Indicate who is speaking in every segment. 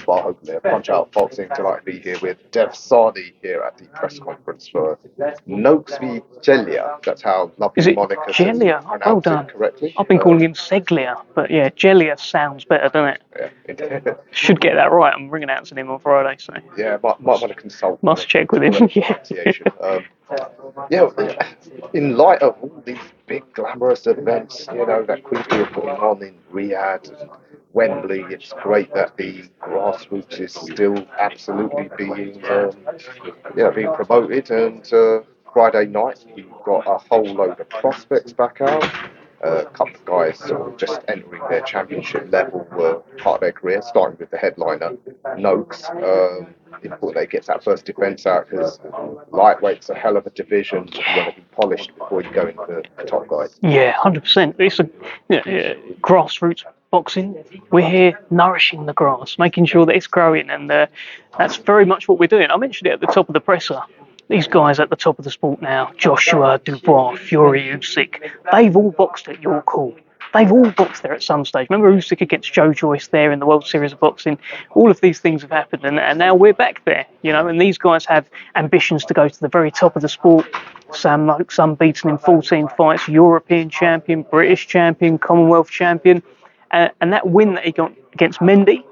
Speaker 1: Bar there, Punch Out Boxing. Delighted to be here with Sahni here at the press conference for NOAKES v Ceglia. That's how lovely
Speaker 2: Is it
Speaker 1: Monica says
Speaker 2: Ceglia? Well
Speaker 1: pronounce
Speaker 2: done.
Speaker 1: it correctly.
Speaker 2: I've been calling him Ceglia, but yeah, Ceglia sounds better, doesn't it?
Speaker 1: Yeah,
Speaker 2: Should get that right. I'm ringing out to him on Friday, so
Speaker 1: yeah, might want to consult.
Speaker 2: must check with him. Yeah.
Speaker 1: Yeah, in light of all these big glamorous events, that QUEENSBERRY are putting on in Riyadh and Wembley, it's great that the grassroots is still absolutely being promoted. And Friday night, we've got a whole load of prospects back out. A couple of guys sort of just entering their championship level part of their career, starting with the headliner, NOAKES. Important they gets that first defence out because lightweight's a hell of a division. You want to be polished before you go into the top guys.
Speaker 2: Yeah, 100%. It's a grassroots boxing. We're here nourishing the grass, making sure that it's growing, and that's very much what we're doing. I mentioned it at the top of the presser. These guys at the top of the sport now, Joshua, Dubois, Fury, Usyk, they've all boxed at your call. They've all boxed there at some stage. Remember Usyk against Joe Joyce there in the World Series of Boxing? All of these things have happened, and now we're back there, and these guys have ambitions to go to the very top of the sport. Sam Noakes, unbeaten in 14 fights, European champion, British champion, Commonwealth champion. And that win that he got against Mendy,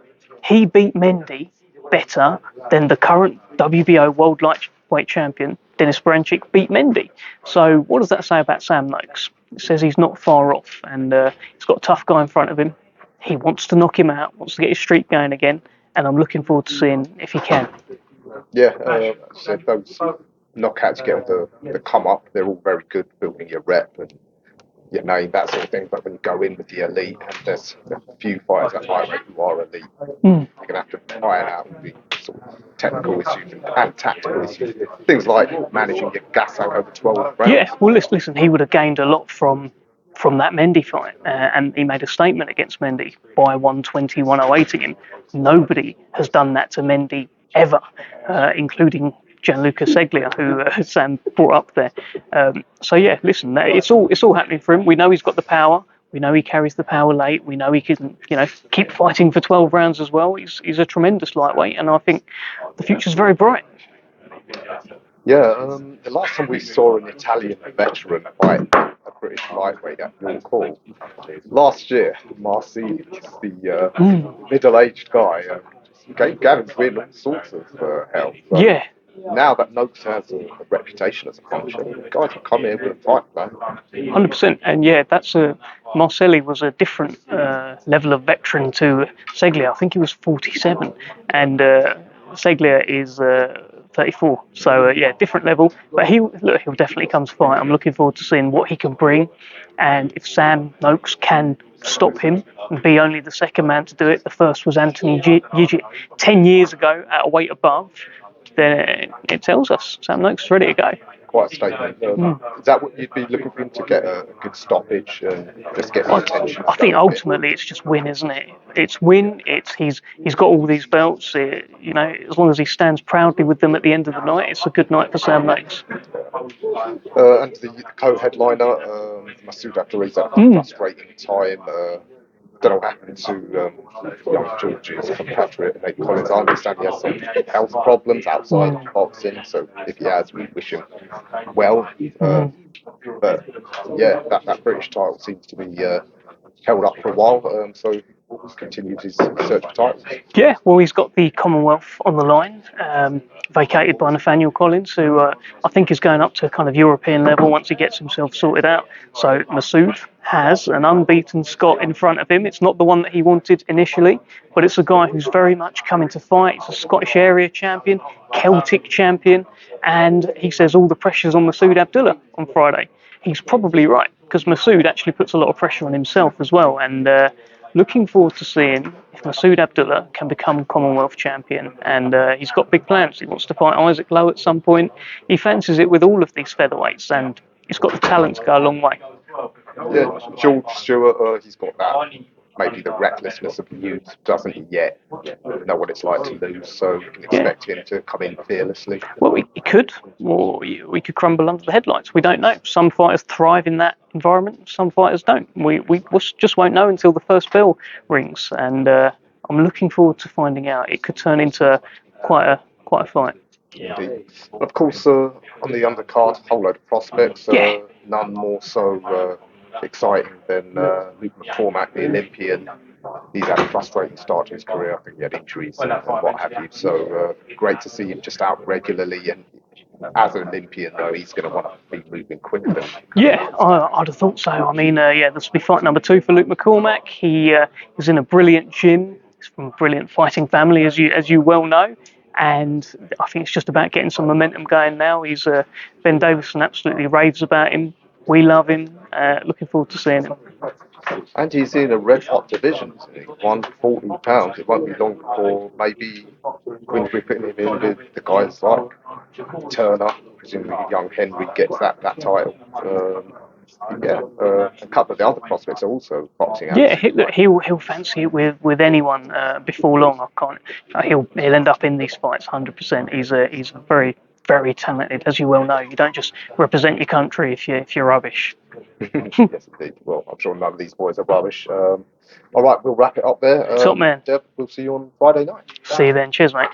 Speaker 2: he beat Mendy better than the current WBO World Lightweight champion, Denis Baranchyk, beat Mendy. So what does that say about Sam Noakes? It says he's not far off, and he's got a tough guy in front of him. He wants to knock him out, wants to get his streak going again, and I'm looking forward to seeing if he can.
Speaker 1: Yeah, so those knockouts get the come up. They're all very good, building your rep and your name, that sort of thing. But when you go in with the elite, and there's a few fighters at lightweight who are elite, you're gonna have to iron out the sort of technical issues and tactical issues. Things like managing your gas out over 12 rounds.
Speaker 2: Yeah, well, listen, he would have gained a lot from that Mendy fight, and he made a statement against Mendy by 120, 108 him. Nobody has done that to Mendy ever, including Gianluca Ceglia, who Sam brought up there. So yeah, listen, it's all happening for him. We know he's got the power. We know he carries the power late. We know he can, keep fighting for 12 rounds as well. He's a tremendous lightweight, and I think the future's very bright.
Speaker 1: Yeah, the last time we saw an Italian veteran fight a British lightweight at your call last year, MASOOD, the middle-aged guy, gave Gavin's win all sorts of hell. So
Speaker 2: Yeah.
Speaker 1: Now that Noakes has a reputation as a puncher, guys will come in with a fight plan.
Speaker 2: 100%, and yeah, Marcelli was a different level of veteran to Ceglia. I think he was 47, and Ceglia is 34. So yeah, different level. But he'll definitely come to fight. I'm looking forward to seeing what he can bring, and if Sam Noakes can stop him and be only the second man to do it. The first was Anthony Yigit 10 years ago at a weight above. Then it tells us Sam Noakes is ready to go.
Speaker 1: Quite a statement. Is that what you'd be looking for him to get a good stoppage and just get the attention?
Speaker 2: I think ultimately it's just win, isn't it? It's win. He's got all these belts. As long as he stands proudly with them at the end of the night, it's a good night for Sam Noakes.
Speaker 1: And the co-headliner, MASOOD Abdulah'S, had a frustrating time. Don't know what happened to young George's compatriot Nate Collins. I understand he has some health problems outside of boxing, so if he has, we wish him well. But yeah, that British title seems to be held up for a while, so continues his search for titles.
Speaker 2: Yeah, well, he's got the Commonwealth on the line, vacated by Nathaniel Collins, who I think is going up to kind of European level once he gets himself sorted out. So MASOOD has an unbeaten Scot in front of him. It's not the one that he wanted initially, but it's a guy who's very much coming to fight. He's a Scottish area champion, Celtic champion, and he says all the pressure's on MASOOD Abdullah on Friday. He's probably right, because MASOOD actually puts a lot of pressure on himself as well, and looking forward to seeing if MASOOD Abdullah can become Commonwealth champion. And he's got big plans. He wants to fight Isaac Lowe at some point. He fancies it with all of these featherweights, and he's got the talent to go a long way.
Speaker 1: Yeah, George Stewart, he's got that maybe the recklessness of youth doesn't yet know what it's like to lose, so we can expect him to come in fearlessly.
Speaker 2: Well, we could, or we could crumble under the headlights. We don't know. Some fighters thrive in that environment. Some fighters don't. We just won't know until the first bell rings, and I'm looking forward to finding out. It could turn into quite a fight.
Speaker 1: Indeed. Of course, on the undercard, a whole load of prospects. None more so exciting than Luke McCormack, the Olympian. He's had a frustrating start to his career. I think he had injuries and what have you. So great to see him just out regularly. And as an Olympian, though, he's going to want to be moving quickly.
Speaker 2: Yeah, I'd have thought so. I mean, this will be fight number 2 for Luke McCormack. He is in a brilliant gym. He's from a brilliant fighting family, as you well know. And I think it's just about getting some momentum going now. He's Ben Davison absolutely raves about him. We love him. Looking forward to seeing him.
Speaker 1: And he's in a red hot division, isn't he? 140 pounds. It won't be long before maybe Queensberry putting him in with the guys like Turner. Presumably young Henry gets that title. A couple of the other prospects are also boxing out.
Speaker 2: Yeah, he'll fancy it with anyone before long. I can't. He'll end up in these fights 100%. He's very very talented, as you well know. You don't just represent your country if you're rubbish.
Speaker 1: Yes, indeed. Well, I'm sure none of these boys are rubbish. All right, we'll wrap it up there.
Speaker 2: Top man.
Speaker 1: Deb, we'll see you on Friday night.
Speaker 2: See you then. Cheers, mate.